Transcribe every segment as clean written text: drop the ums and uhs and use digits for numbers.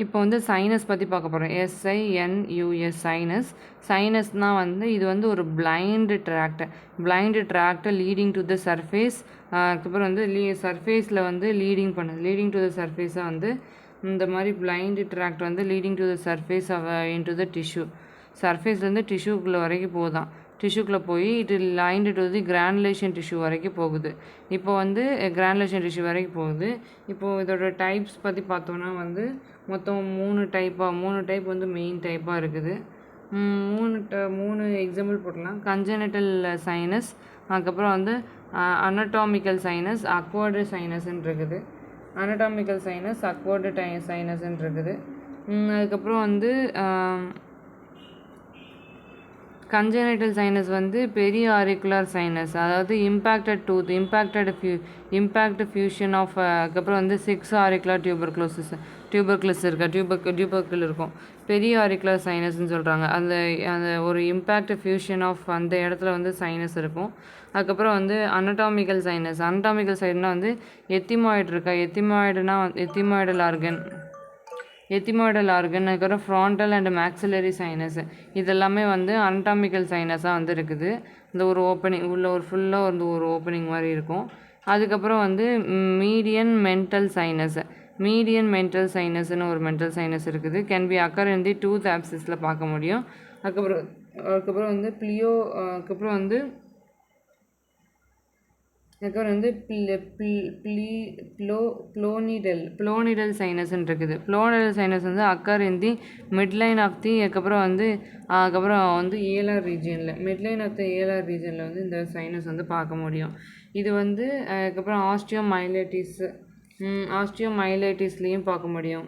இப்போ வந்து சைனஸ் பற்றி பார்க்க போகிறோம். SINUS sinus. சைனஸ்னால் வந்து இது வந்து ஒரு blind tract leading to the surface. அதுக்கப்புறம் வந்து சர்ஃபேஸில் வந்து லீடிங் டு த சர்ஃபேஸாக வந்து இந்த மாதிரி பிளைண்டு ட்ராக்ட் வந்து leading to the surface into the tissue. சர்ஃபேஸ்லேருந்து டிஷ்யூக்குள்ளே வரைக்கும் போகுதான். டிஷ்யூக்குள்ளே போய் it lined to the granulation tissue வரைக்கும் போகுது. இப்போ வந்து கிரானுலேஷன் டிஷ்யூ வரைக்கும் போகுது. இப்போது இதோட டைப்ஸ் பற்றி பார்த்தோன்னா வந்து மொத்தம் 3 டைப் வந்து மெயின் டைப்பாக இருக்குது. 3 எக்ஸாம்பிள் போடலாம். கன்ஜெனிட்டல் சைனஸ், அதுக்கப்புறம் வந்து அனட்டாமிக்கல் சைனஸ், அக்வர்டு சைனஸ்ன்னு இருக்குது. அனட்டாமிக்கல் சைனஸ், அக்வர்டு சைனஸ்ன்னு இருக்குது. அதுக்கப்புறம் வந்து கன்ஜெனிட்டல் சைனஸ் வந்து பெரிய ஆரிக்குலர் சைனஸ், அதாவது impacted tooth, impact fusion of. அதுக்கப்புறம் வந்து 6 ஆரிக்குலர் டியூபர்குலர் இருக்கும். பெரிய ஆரிக்குலர் சைனஸ்ன்னு சொல்கிறாங்க. அந்த ஒரு இம்பேக்ட் ஃபியூஷன் ஆஃப் அந்த இடத்துல வந்து சைனஸ் இருக்கும். அதுக்கப்புறம் வந்து அனட்டாமிக்கல் சைனஸ்னால் வந்து எத்திமாய்டு இருக்கா, எத்திமாய்டல் ஆர்கன், அதுக்கப்புறம் ஃப்ராண்டல் அண்ட் மேக்ஸிலரி சைனஸ், இதெல்லாமே வந்து அனட்டாமிக்கல் சைனஸாக வந்து இருக்குது. இந்த ஒரு ஓப்பனிங் உள்ள ஒரு ஃபுல்லாக வந்து ஒரு ஓப்பனிங் மாதிரி இருக்கும். அதுக்கப்புறம் வந்து மீடியன் மென்டல் சைனஸ்னு ஒரு மென்டல் சைனஸ் இருக்குது. Can be occur in the tooth ஆப்சிஸில் பார்க்க முடியும். அதுக்கப்புறம் வந்து ப்ளோனிடல் சைனஸ்ன்னு இருக்குது. ப்ளோனிடல் சைனஸ் வந்து occur in the midline of the அதுக்கப்புறம் வந்து ஏலார் ரீஜியனில், மிட்லைன் ஆஃப் த ஏலார் ரீஜனில் வந்து இந்த சைனஸ் வந்து பார்க்க முடியும். இது வந்து அதுக்கப்புறம் ஆஸ்டியோமைலைட்டிஸ்லேயும் பார்க்க முடியும்.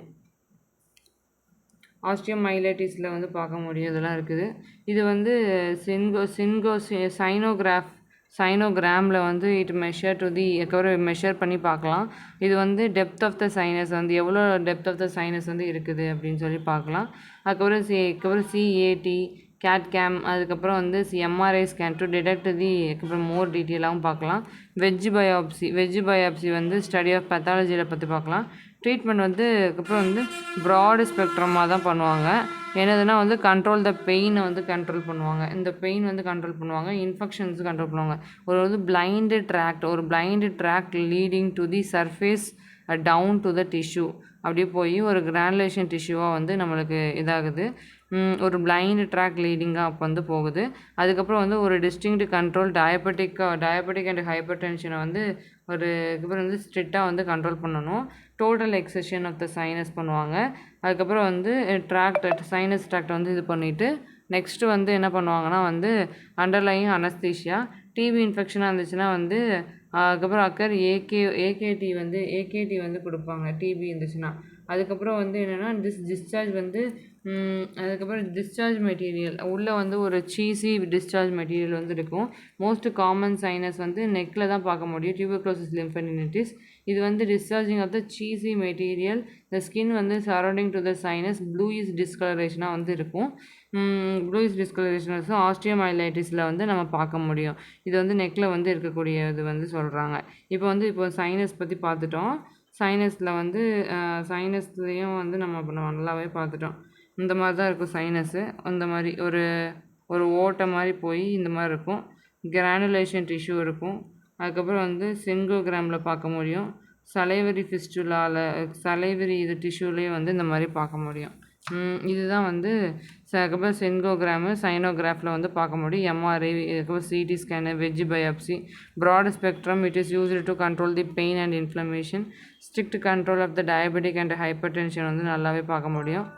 ஆஸ்டியோமைலைட்டிஸில் வந்து பார்க்க முடியும். இதெல்லாம் இருக்குது. இது வந்து சைனோகிராமில் வந்து மெஷர் பண்ணி பார்க்கலாம். இது வந்து டெப்த் ஆஃப் த சைனஸ் வந்து எவ்வளோ டெப்த் ஆஃப் த சைனஸ் வந்து இருக்குது அப்படின்னு சொல்லி பார்க்கலாம். அதுக்கப்புறம் CAT, CAT-CAM, அதுக்கப்புறம் வந்து MRI ஸ்கேன் டு டிடெக்ட் தி, அதுக்கப்புறம் மோர் டீட்டெயிலாகவும் பார்க்கலாம். வெஜ் பயாப்சி வந்து ஸ்டடி ஆஃப் பேத்தாலஜியில் பற்றி பார்க்கலாம். ட்ரீட்மெண்ட் வந்து அதுக்கப்புறம் வந்து ப்ராடு ஸ்பெக்ட்ரமாக தான் பண்ணுவாங்க. என்னதுன்னா வந்து கண்ட்ரோல் த பெயினை வந்து கண்ட்ரோல் பண்ணுவாங்க. இந்த பெயின் வந்து கண்ட்ரோல் பண்ணுவாங்க, இன்ஃபெக்ஷன்ஸ் கண்ட்ரோல் பண்ணுவாங்க. ஒரு blind tract leading to the surface down to the tissue, அப்படியே போய் ஒரு கிரானுலேஷன் டிஷ்யூவாக வந்து நம்மளுக்கு இதாகுது. ஒரு பிளைண்ட் ட்ராக் லீடிங்காக அப்போ வந்து போகுது. அதுக்கப்புறம் வந்து ஒரு distinct control diabetic and hyper டென்ஷனை வந்து அதுக்கப்புறம் வந்து ஸ்ட்ரிக்டாக வந்து கண்ட்ரோல் பண்ணணும். Total excision of the sinus பண்ணுவாங்க. அதுக்கப்புறம் வந்து சைனஸ் ட்ராக்ட் வந்து இது பண்ணிவிட்டு நெக்ஸ்ட்டு வந்து என்ன பண்ணுவாங்கன்னா வந்து அண்டர்லைங் அனஸ்தீஷியா. டிபி இன்ஃபெக்ஷனாக இருந்துச்சுன்னா வந்து அதுக்கப்புறம் ஏகேடி வந்து கொடுப்பாங்க டிபி இருந்துச்சுன்னா. அதுக்கப்புறம் வந்து என்னென்னா டிஸ்சார்ஜ் மெட்டீரியல் உள்ளே வந்து ஒரு சீஸி டிஸ்சார்ஜ் மெட்டீரியல் வந்து இருக்கும். மோஸ்ட் காமன் சைனஸ் வந்து நெக்கில் தான் பார்க்க முடியும், டியூபர்குலோசிஸ் லிம்படினிட்டிஸ். இது வந்து discharging of the cheesy material, the skin வந்து surrounding to the sinus bluish டிஸ்கலரேஷனாக வந்து இருக்கும். ப்ளூயிஷ் டிஸ்கலரேஷன் ஆஸ்டியோமைலைட்டிஸில் வந்து நம்ம பார்க்க முடியும். இது வந்து நெக்கில் வந்து இருக்கக்கூடிய இது வந்து சொல்கிறாங்க. இப்போ சைனஸ் பற்றி பார்த்துட்டோம். சைனஸ்லேயும் வந்து நம்ம நல்லாவே பார்த்துட்டோம். இந்த மாதிரி தான் இருக்கும் சைனஸு. அந்த மாதிரி ஒரு ஓட்டை மாதிரி போய் இந்த மாதிரி இருக்கும். கிரானுலேஷன் டிஷ்யூ இருக்கும். அதுக்கப்புறம் வந்து செங்கோகிராமில் பார்க்க முடியும். சலைவரி இது டிஷ்யூலேயும் வந்து இந்த மாதிரி பார்க்க முடியும். இதுதான் வந்து அதுக்கப்புறம் சென்கோகிராமு சைனோகிராஃபில் வந்து பார்க்க முடியும். MRI, அதுக்கப்புறம் CT scan, wedge biopsy, broad spectrum, it is used to control the pain and inflammation, strict control of the diabetic and hypertension வந்து நல்லாவே பார்க்க முடியும்.